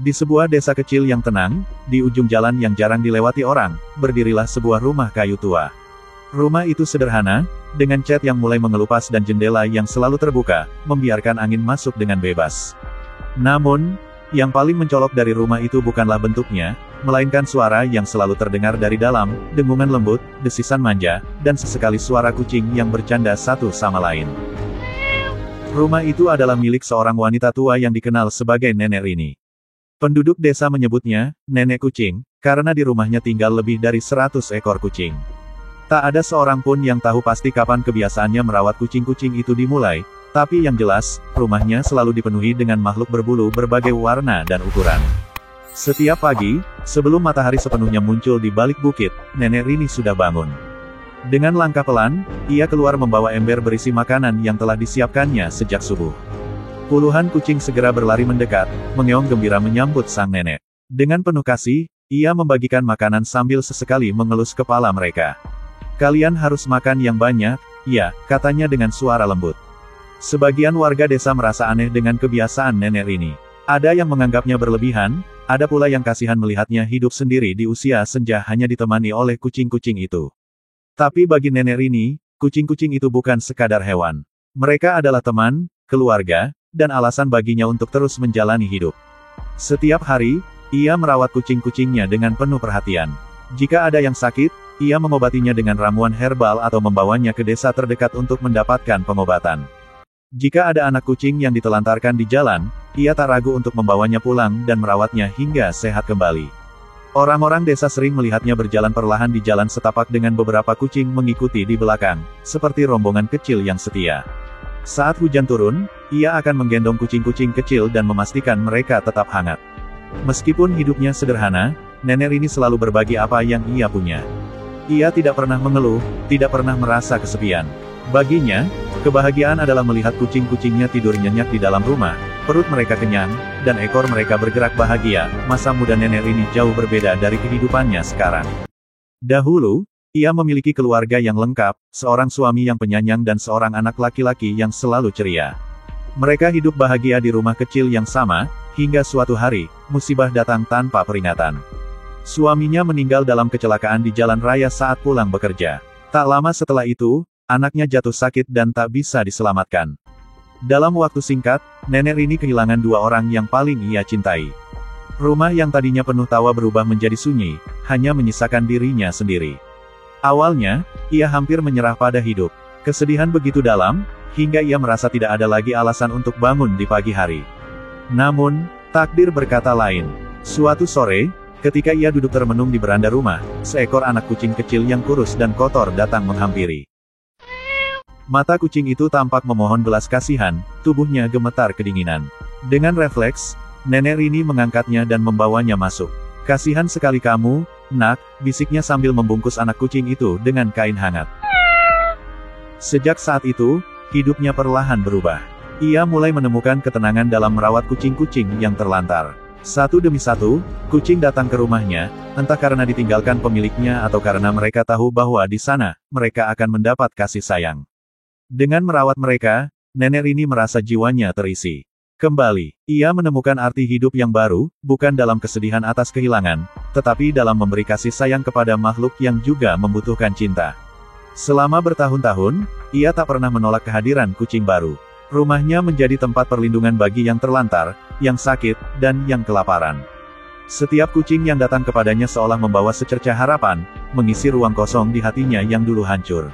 Di sebuah desa kecil yang tenang, di ujung jalan yang jarang dilewati orang, berdirilah sebuah rumah kayu tua. Rumah itu sederhana, dengan cat yang mulai mengelupas dan jendela yang selalu terbuka, membiarkan angin masuk dengan bebas. Namun, yang paling mencolok dari rumah itu bukanlah bentuknya, melainkan suara yang selalu terdengar dari dalam, dengungan lembut, desisan manja, dan sesekali suara kucing yang bercanda satu sama lain. Rumah itu adalah milik seorang wanita tua yang dikenal sebagai Nenek Rini. Penduduk desa menyebutnya, Nenek Kucing, karena di rumahnya tinggal lebih dari 100 ekor kucing. Tak ada seorang pun yang tahu pasti kapan kebiasaannya merawat kucing-kucing itu dimulai, tapi yang jelas, rumahnya selalu dipenuhi dengan makhluk berbulu berbagai warna dan ukuran. Setiap pagi, sebelum matahari sepenuhnya muncul di balik bukit, Nenek Rini sudah bangun. Dengan langkah pelan, ia keluar membawa ember berisi makanan yang telah disiapkannya sejak subuh. Puluhan kucing segera berlari mendekat, mengeong gembira menyambut sang nenek. Dengan penuh kasih, ia membagikan makanan sambil sesekali mengelus kepala mereka. "Kalian harus makan yang banyak," ya, katanya dengan suara lembut. Sebagian warga desa merasa aneh dengan kebiasaan Nenek Rini. Ada yang menganggapnya berlebihan, ada pula yang kasihan melihatnya hidup sendiri di usia senja hanya ditemani oleh kucing-kucing itu. Tapi bagi Nenek Rini, kucing-kucing itu bukan sekadar hewan. Mereka adalah teman, keluarga, dan alasan baginya untuk terus menjalani hidup. Setiap hari, ia merawat kucing-kucingnya dengan penuh perhatian. Jika ada yang sakit, ia mengobatinya dengan ramuan herbal atau membawanya ke desa terdekat untuk mendapatkan pengobatan. Jika ada anak kucing yang ditelantarkan di jalan, ia tak ragu untuk membawanya pulang dan merawatnya hingga sehat kembali. Orang-orang desa sering melihatnya berjalan perlahan di jalan setapak dengan beberapa kucing mengikuti di belakang, seperti rombongan kecil yang setia. Saat hujan turun, ia akan menggendong kucing-kucing kecil dan memastikan mereka tetap hangat. Meskipun hidupnya sederhana, Nenek Rini selalu berbagi apa yang ia punya. Ia tidak pernah mengeluh, tidak pernah merasa kesepian. Baginya, kebahagiaan adalah melihat kucing-kucingnya tidur nyenyak di dalam rumah, perut mereka kenyang, dan ekor mereka bergerak bahagia. Masa muda Nenek Rini jauh berbeda dari kehidupannya sekarang. Dahulu, ia memiliki keluarga yang lengkap, seorang suami yang penyayang dan seorang anak laki-laki yang selalu ceria. Mereka hidup bahagia di rumah kecil yang sama, hingga suatu hari, musibah datang tanpa peringatan. Suaminya meninggal dalam kecelakaan di jalan raya saat pulang bekerja. Tak lama setelah itu, anaknya jatuh sakit dan tak bisa diselamatkan. Dalam waktu singkat, Nenek Rini kehilangan dua orang yang paling ia cintai. Rumah yang tadinya penuh tawa berubah menjadi sunyi, hanya menyisakan dirinya sendiri. Awalnya, ia hampir menyerah pada hidup. Kesedihan begitu dalam, hingga ia merasa tidak ada lagi alasan untuk bangun di pagi hari. Namun, takdir berkata lain. Suatu sore, ketika ia duduk termenung di beranda rumah, seekor anak kucing kecil yang kurus dan kotor datang menghampiri. Mata kucing itu tampak memohon belas kasihan, tubuhnya gemetar kedinginan. Dengan refleks, Nenek Rini mengangkatnya dan membawanya masuk. "Kasihan sekali kamu, Nak," bisiknya sambil membungkus anak kucing itu dengan kain hangat. Sejak saat itu, hidupnya perlahan berubah. Ia mulai menemukan ketenangan dalam merawat kucing-kucing yang terlantar. Satu demi satu, kucing datang ke rumahnya, entah karena ditinggalkan pemiliknya atau karena mereka tahu bahwa di sana, mereka akan mendapat kasih sayang. Dengan merawat mereka, Nenek Rini merasa jiwanya terisi. Kembali, ia menemukan arti hidup yang baru, bukan dalam kesedihan atas kehilangan, tetapi dalam memberi kasih sayang kepada makhluk yang juga membutuhkan cinta. Selama bertahun-tahun, ia tak pernah menolak kehadiran kucing baru. Rumahnya menjadi tempat perlindungan bagi yang terlantar, yang sakit, dan yang kelaparan. Setiap kucing yang datang kepadanya seolah membawa secercah harapan, mengisi ruang kosong di hatinya yang dulu hancur.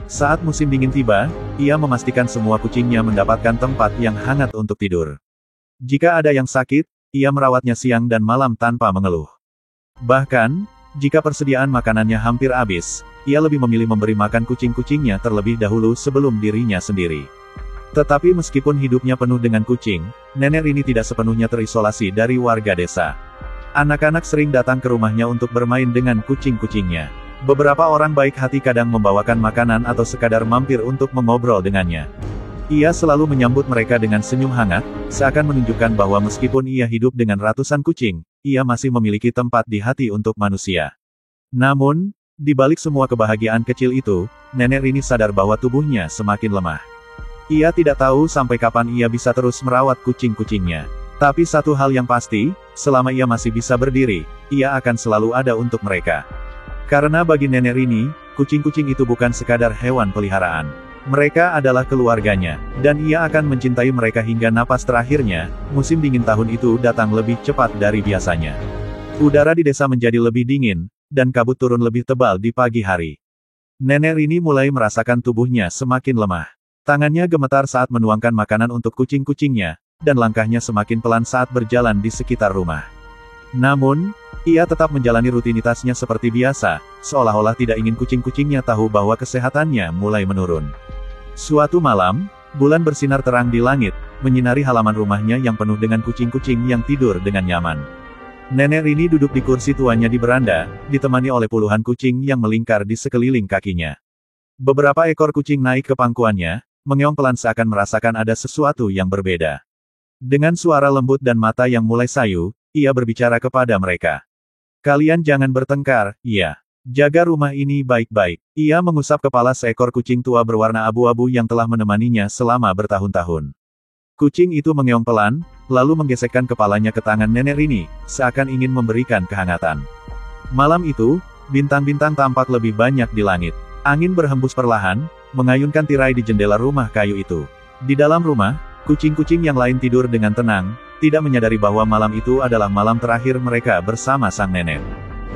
Saat musim dingin tiba, ia memastikan semua kucingnya mendapatkan tempat yang hangat untuk tidur. Jika ada yang sakit, ia merawatnya siang dan malam tanpa mengeluh. Bahkan, jika persediaan makanannya hampir habis, ia lebih memilih memberi makan kucing-kucingnya terlebih dahulu sebelum dirinya sendiri. Tetapi meskipun hidupnya penuh dengan kucing, Nenek Rini tidak sepenuhnya terisolasi dari warga desa. Anak-anak sering datang ke rumahnya untuk bermain dengan kucing-kucingnya. Beberapa orang baik hati kadang membawakan makanan atau sekadar mampir untuk mengobrol dengannya. Ia selalu menyambut mereka dengan senyum hangat, seakan menunjukkan bahwa meskipun ia hidup dengan ratusan kucing, ia masih memiliki tempat di hati untuk manusia. Namun, di balik semua kebahagiaan kecil itu, Nenek Rini sadar bahwa tubuhnya semakin lemah. Ia tidak tahu sampai kapan ia bisa terus merawat kucing-kucingnya. Tapi satu hal yang pasti, selama ia masih bisa berdiri, ia akan selalu ada untuk mereka. Karena bagi nenek Rini, kucing-kucing itu bukan sekadar hewan peliharaan. Mereka adalah keluarganya, dan ia akan mencintai mereka hingga napas terakhirnya. Musim dingin tahun itu datang lebih cepat dari biasanya. Udara di desa menjadi lebih dingin, dan kabut turun lebih tebal di pagi hari. Nenek Rini mulai merasakan tubuhnya semakin lemah. Tangannya gemetar saat menuangkan makanan untuk kucing-kucingnya, dan langkahnya semakin pelan saat berjalan di sekitar rumah. Namun, ia tetap menjalani rutinitasnya seperti biasa, seolah-olah tidak ingin kucing-kucingnya tahu bahwa kesehatannya mulai menurun. Suatu malam, bulan bersinar terang di langit, menyinari halaman rumahnya yang penuh dengan kucing-kucing yang tidur dengan nyaman. Nenek Rini duduk di kursi tuanya di beranda, ditemani oleh puluhan kucing yang melingkar di sekeliling kakinya. Beberapa ekor kucing naik ke pangkuannya, mengeong pelan seakan merasakan ada sesuatu yang berbeda. Dengan suara lembut dan mata yang mulai sayu, ia berbicara kepada mereka. Kalian jangan bertengkar, ya. Jaga rumah ini baik-baik. Ia mengusap kepala seekor kucing tua berwarna abu-abu yang telah menemaninya selama bertahun-tahun. Kucing itu mengeong pelan, lalu menggesekkan kepalanya ke tangan nenek Rini, seakan ingin memberikan kehangatan. Malam itu, bintang-bintang tampak lebih banyak di langit. Angin berhembus perlahan, mengayunkan tirai di jendela rumah kayu itu. Di dalam rumah, kucing-kucing yang lain tidur dengan tenang, tidak menyadari bahwa malam itu adalah malam terakhir mereka bersama sang nenek.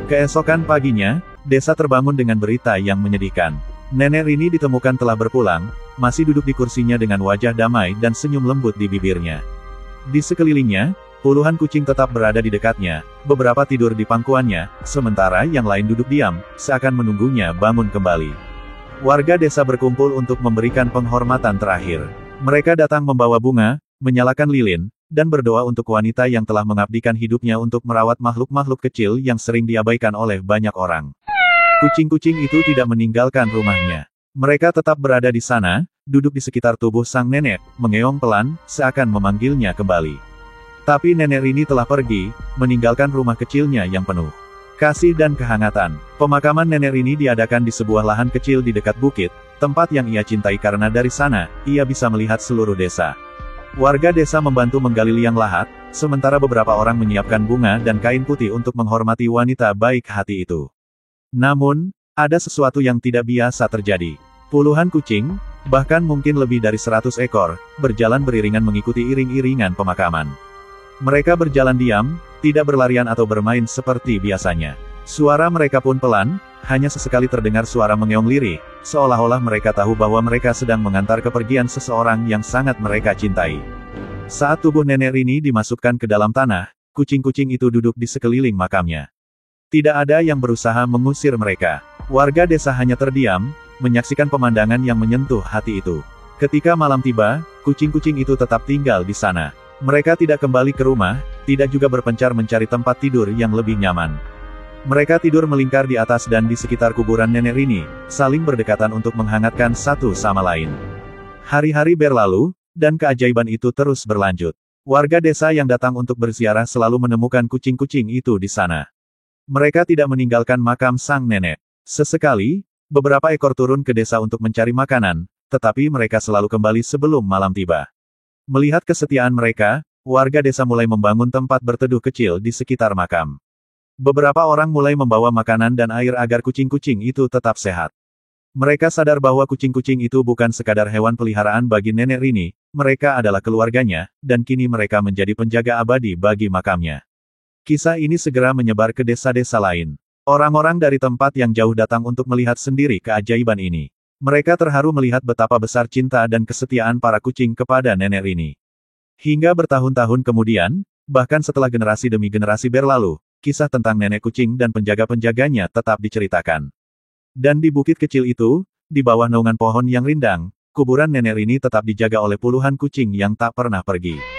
Keesokan paginya, desa terbangun dengan berita yang menyedihkan. Nenek Rini ditemukan telah berpulang, masih duduk di kursinya dengan wajah damai dan senyum lembut di bibirnya. Di sekelilingnya, puluhan kucing tetap berada di dekatnya, beberapa tidur di pangkuannya, sementara yang lain duduk diam, seakan menunggunya bangun kembali. Warga desa berkumpul untuk memberikan penghormatan terakhir. Mereka datang membawa bunga, menyalakan lilin, dan berdoa untuk wanita yang telah mengabdikan hidupnya untuk merawat makhluk-makhluk kecil yang sering diabaikan oleh banyak orang. Kucing-kucing itu tidak meninggalkan rumahnya. Mereka tetap berada di sana, duduk di sekitar tubuh sang nenek, mengeong pelan, seakan memanggilnya kembali. Tapi nenek Rini telah pergi, meninggalkan rumah kecilnya yang penuh kasih dan kehangatan. Pemakaman nenek Rini diadakan di sebuah lahan kecil di dekat bukit, tempat yang ia cintai karena dari sana, ia bisa melihat seluruh desa. Warga desa membantu menggali liang lahat, sementara beberapa orang menyiapkan bunga dan kain putih untuk menghormati wanita baik hati itu. Namun, ada sesuatu yang tidak biasa terjadi. Puluhan kucing, bahkan mungkin lebih dari 100 ekor, berjalan beriringan mengikuti iring-iringan pemakaman. Mereka berjalan diam, tidak berlarian atau bermain seperti biasanya. Suara mereka pun pelan, hanya sesekali terdengar suara mengeong lirih, seolah-olah mereka tahu bahwa mereka sedang mengantar kepergian seseorang yang sangat mereka cintai. Saat tubuh nenek Rini dimasukkan ke dalam tanah, kucing-kucing itu duduk di sekeliling makamnya. Tidak ada yang berusaha mengusir mereka. Warga desa hanya terdiam, menyaksikan pemandangan yang menyentuh hati itu. Ketika malam tiba, kucing-kucing itu tetap tinggal di sana. Mereka tidak kembali ke rumah, tidak juga berpencar mencari tempat tidur yang lebih nyaman. Mereka tidur melingkar di atas dan di sekitar kuburan nenek Rini, saling berdekatan untuk menghangatkan satu sama lain. Hari-hari berlalu, dan keajaiban itu terus berlanjut. Warga desa yang datang untuk berziarah selalu menemukan kucing-kucing itu di sana. Mereka tidak meninggalkan makam sang nenek. Sesekali, beberapa ekor turun ke desa untuk mencari makanan, tetapi mereka selalu kembali sebelum malam tiba. Melihat kesetiaan mereka, warga desa mulai membangun tempat berteduh kecil di sekitar makam. Beberapa orang mulai membawa makanan dan air agar kucing-kucing itu tetap sehat. Mereka sadar bahwa kucing-kucing itu bukan sekadar hewan peliharaan bagi nenek Rini, mereka adalah keluarganya, dan kini mereka menjadi penjaga abadi bagi makamnya. Kisah ini segera menyebar ke desa-desa lain. Orang-orang dari tempat yang jauh datang untuk melihat sendiri keajaiban ini. Mereka terharu melihat betapa besar cinta dan kesetiaan para kucing kepada nenek Rini. Hingga bertahun-tahun kemudian, bahkan setelah generasi demi generasi berlalu, kisah tentang nenek kucing dan penjaga-penjaganya tetap diceritakan. Dan di bukit kecil itu, di bawah naungan pohon yang rindang, kuburan nenek Rini tetap dijaga oleh puluhan kucing yang tak pernah pergi.